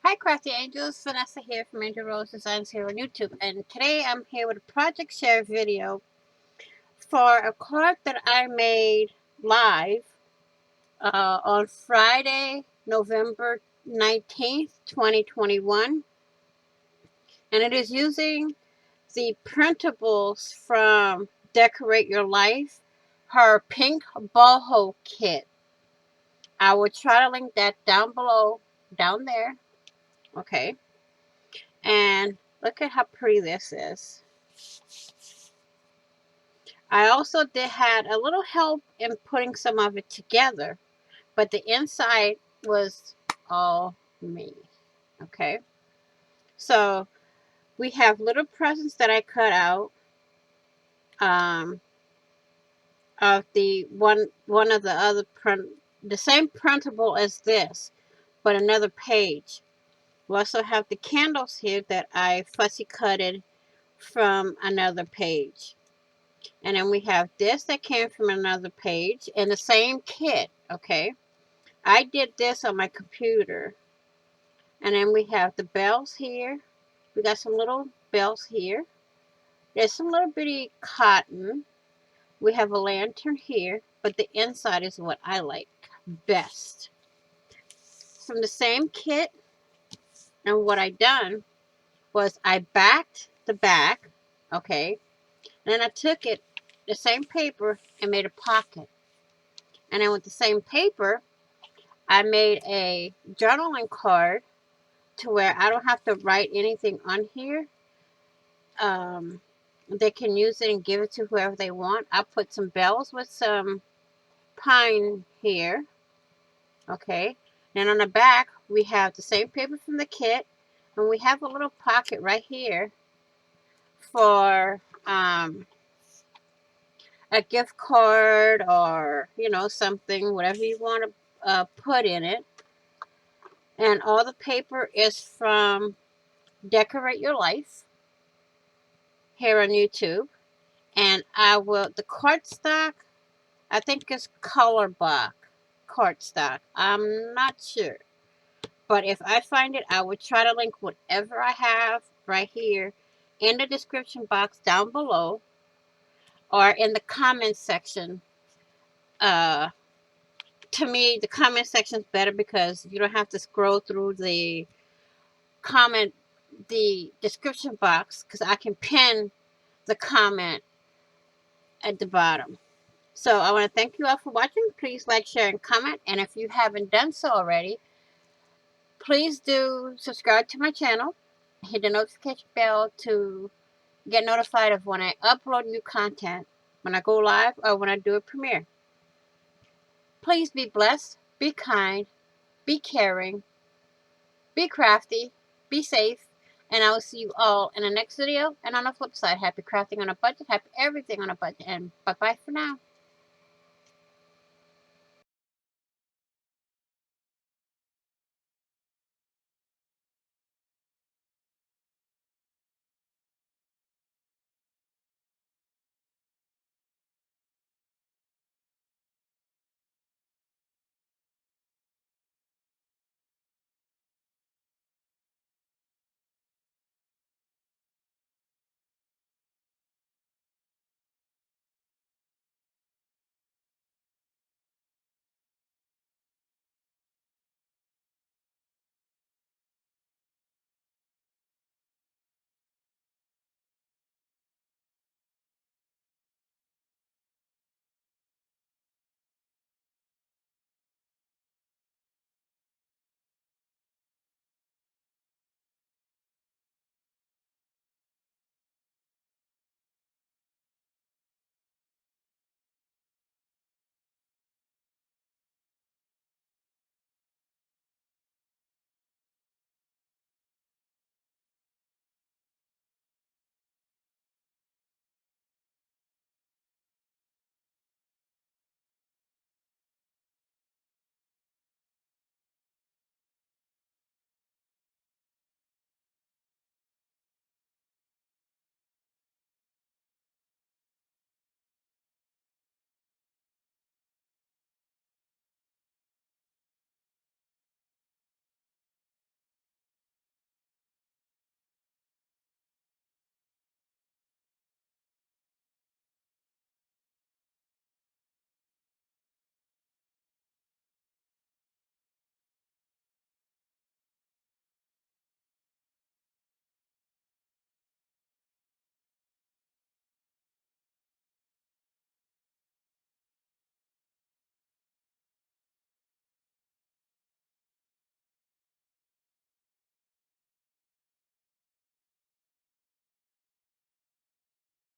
Hi Crafty Angels, Vanessa here from Angel Rose Designs here on YouTube, and today I'm here with a project share video for a card that I made live on Friday, November 19th, 2021, and it is using the printables from Decorate Your Life, her pink boho kit. I will try to link that down below, down there, okay? And look at how pretty this is. I also had a little help in putting some of it together, but the inside was all me. Okay, so we have little presents that I cut out um, of the one of the other the same printable as this, but another page. We also have the candles here that I fussy cutted from another page. And then we have this that came from another page in the same kit, okay? I did this on my computer. And then we have the bells here. We got some little bells here. There's some little bitty cotton. We have a lantern here, but the inside is what I like best. From the same kit, and what I done was I backed the back, okay? And then I took it, the same paper, and made a pocket. And then with the same paper, I made a journaling card to where I don't have to write anything on here. They can use it and give it to whoever they want. I put some bells with some pine here. Okay. And on the back, we have the same paper from the kit. And we have a little pocket right here for a gift card or, something, whatever you want to put in it. And all the paper is from Decorate Your Life here on YouTube. And the cardstock, I think it's Colorblock cardstock. I'm not sure. But if I find it, I will try to link whatever I have right here in the description box down below or in the comment section. To me, the comment section is better because you don't have to scroll through the description box, because I can pin the comment at the bottom. So I want to thank you all for watching. Please like, share, and comment. And if you haven't done so already, please do subscribe to my channel. Hit the notification bell to get notified of when I upload new content, when I go live, or when I do a premiere. Please be blessed, be kind, be caring, be crafty, be safe, and I will see you all in the next video. And on the flip side, happy crafting on a budget, happy everything on a budget, and bye-bye for now.